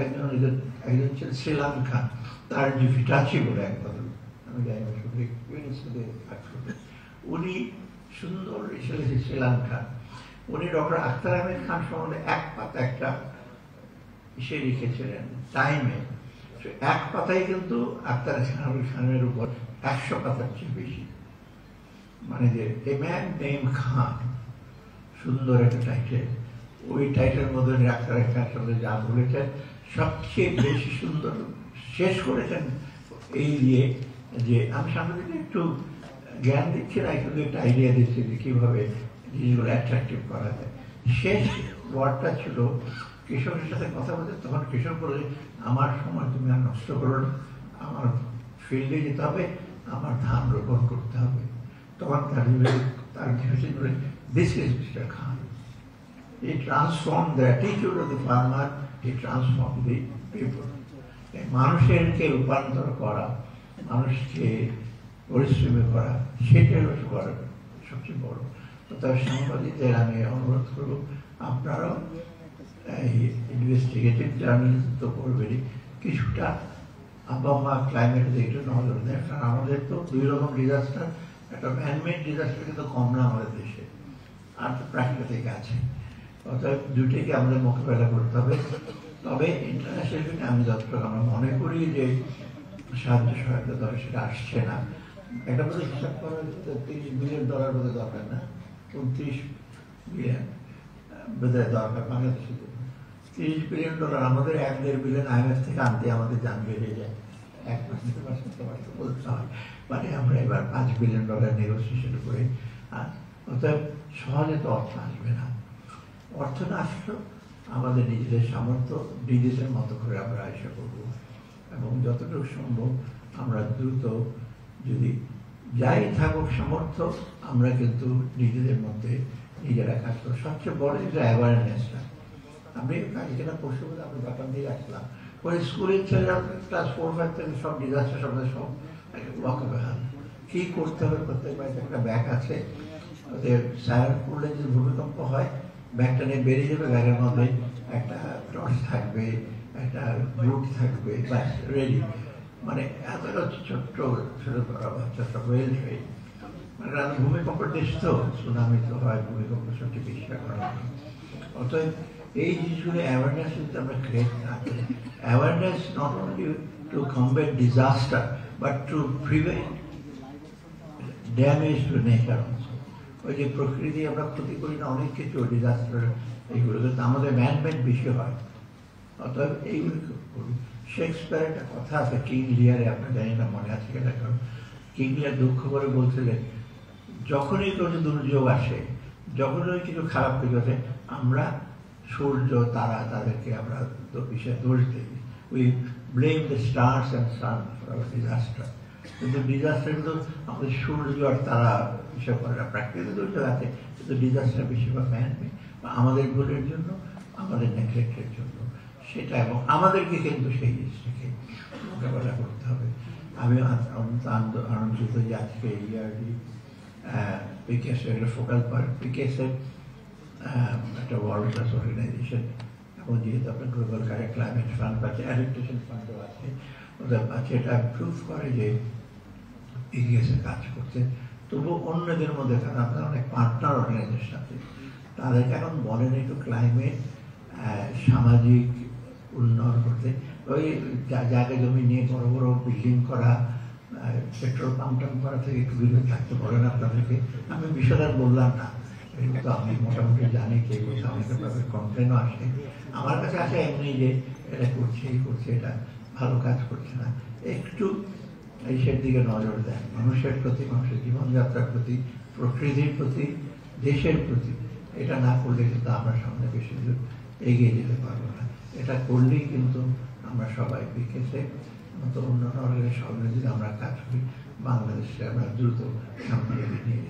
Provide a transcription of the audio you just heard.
একজন ছিলেন শ্রীলঙ্কা, তার যে ভিটাচি বলে এক বদল, আমি জানি না সঠিক ইউনেস্কোতে কাজ করতেন, উনি সুন্দর শ্রীলঙ্কা, উনি ডক্টর আখতার আহমেদ খান সম্বন্ধে এক পাতা একটা সে লিখেছিলেন টাইমে। এক পাতায় কিন্তু আখতার খানের উপর 100 পাতার চেয়ে বেশি, মানে যে এ ম্যান নেম খান, সুন্দর একটা টাইটেল। ওই টাইটেলের মধ্যে আখতার খান সঙ্গে যা বলেছেন সবচেয়ে বেশি সুন্দর শেষ করেছেন এই দিয়ে যে আমি সামনে একটু জ্ঞান দিচ্ছি না, কিন্তু একটা আইডিয়া দিচ্ছি যে কীভাবে জিনিসগুলো অ্যাট্রাকটিভ করা যায়। শেষ ওয়ার্ডটা ছিল কৃষকের সাথে কথা বলতে, তখন কৃষক বলে আমার সময় তুমি আর নষ্ট করো না, আমার ফিল্ডে যেতে হবে, আমার ধান রোপণ করতে হবে। তখন তার ডিভিশন বলে this is mister Khan, he transform the attitude of the farmer, he transform the people. মানুষেরকে রূপান্তর করা, মানুষকে পরিশ্রমী করা, সেটাই হলো সবচেয়ে বড়। তো তার সাংবাদিকদের আমি অনুরোধ করব, আপনারাও ইনভেস্টিগেটিভ জার্নালিজম তো করবেনই, কিছুটা আবহাওয়া ক্লাইমেটের একটু নজর দেয়। কারণ আমাদের তো 2 রকম ডিজাস্টার, একটা ম্যানমেড ডিজাস্টার কিন্তু কম না আমাদের দেশে, আর তো প্রাকৃতিক আছে, অর্থাৎ দুইটাকে আমাদের মোকাবেলা করতে হবে। তবে ইন্টারন্যাশনাল আমি যতটুকু আমরা মনে করি যে সাহায্য সহায়তা দরে সেটা আসছে না। একটা বোধ হিসাব করা $30 বিলিয়ন বোধহয় দরকার না, 29 বিলিয়ন বোধহয় দরকার বাংলাদেশে। $30 বিলিয়ন আমাদের 1-1.5 বিলিয়ন IMF থেকে আনতে আমাদের জান বেড়ে যায়, 1 মাস বলতে হয়। মানে আমরা এবার $5 বিলিয়ন নেগোসিয়েশন করে, আর অর্থাৎ সহজে তো অর্থ আসবে না। অর্থ না আসলেও আমাদের নিজেদের সামর্থ্য নিজেদের মতো করে আমরা আশা করবো, এবং যতটুকু সম্ভব আমরা দ্রুত, যদি যাই থাকুক সামর্থ্য, আমরা কিন্তু নিজেদের মধ্যে নিজেরা কাজ করবো। সবচেয়ে বড় যেটা অ্যাওয়ারনেসটা, আমি এখানে পরশু বলে আমি দোকান দিয়ে আসলাম, ওই স্কুলের ছেলেরা ক্লাস 4-5 থেকে সব ডিজাস্টার সব ওয়াকাবেহাল, কী করতে হবে প্রত্যেক বাড়িতে একটা ব্যাগ আছে, ওদের স্যার করলে যদি ভূমিকম্প হয় ব্যাগটা নিয়ে বেরিয়ে যাবে, ব্যাগের মধ্যে একটা টর্চ থাকবে, একটা বুট থাকবে, ব্যাস রেডি। মানে এতটা ছোট্ট ছোট করা বাচ্চা সব ওয়েল ট্রেন। মানে ভূমিকম্পের দেশ তো, সুনামি তো হয়, ভূমিকম্প সবচেয়ে বিশ্বাস করা হয়। অতএব এই জিনিসগুলো অ্যাওয়ারনেস যদি আমরা ক্রিয়েট না করি, awareness not only two combat disaster but to prevent damage to nature also. ওই যে প্রকৃতি আমরা ক্ষতি করি না অনেক কিছু ডিজাস্টার, এইগুলো কিন্তু আমাদের ম্যানমেড বেশি হয়। অতএব এইগুলো করি। শেক্সপিয়ারের একটা কথা আছে কিং লিয়ারে, আপনার জানি না মনে আছে কিনা, কারণ কিং লিয়ার দুঃখ করে বলছিলেন যখনই কোনো দুর্যোগ আসে, যখনই কিছু খারাপ কিছু আসে, আমরা সূর্য তারা তাদেরকে আমরা বিষয়ে দোষ দিই, we blame the stars and sun for disaster. কিন্তু ডিজাস্টার কিন্তু আমাদের সূর্য আর তারা বিষয় করে না, প্রাকৃতিক দুর্যোগ আছে, কিন্তু ডিজাস্টার বেশিরভাগ ম্যানমেড, আমাদের ভুলের জন্য, আমাদের নেগলেক্টের জন্য সেটা, এবং আমাদেরকে কিন্তু সেই জিনিসটাকে মোকাবেলা করতে হবে। আমি আনন্দিত যে আজকে ইয়ারলি পিকেএসের ফোকাল পয়েন্ট, পিকেএসের একটা ওয়ার্ল্ড ক্লাস অর্গানাইজেশন, এবং যেহেতু আপনার গ্লোবাল ক্লাইমেট ফান্ড আছে, অ্যাডাপ্টেশন ফান্ডও আছে, ওদের আছে, এটা প্রুভ করে যে পিকেএসে কাজ করছে। তবু অন্যদের মধ্যে, কারণ আপনার অনেক পার্টনার অর্গানাইজেশন আছে, তাদেরকে এখন বলেন একটু ক্লাইমেট সামাজিক উন্নয়ন করতে, ওই জায়গা জমি নিয়ে বড় বড় বিল্ডিং করা, পেট্রোল পাম্প করা থেকে একটু বিরত থাকতে বলেন আপনাদেরকে। আমি বিষয়টা বললাম না, কিন্তু আমি মোটামুটি জানি যে অনেকভাবে কমপ্লেনও আসে আমার কাছে, আসে এমনি যে এটা করছে, এই করছে, এটা ভালো কাজ করছে না। একটু এইসের দিকে নজর দেন, মানুষের প্রতি, মানুষের জীবনযাত্রার প্রতি, প্রকৃতির প্রতি, দেশের প্রতি। এটা না করলে কিন্তু আমরা সামনে বেশি দূর এগিয়ে যেতে পারবো না। এটা করলেই কিন্তু আমরা সবাই বিকেছে মতো অন্যান্য সবাই যদি আমরা কাজ করি, বাংলাদেশে আমরা দ্রুত সামনে এগিয়ে নিয়ে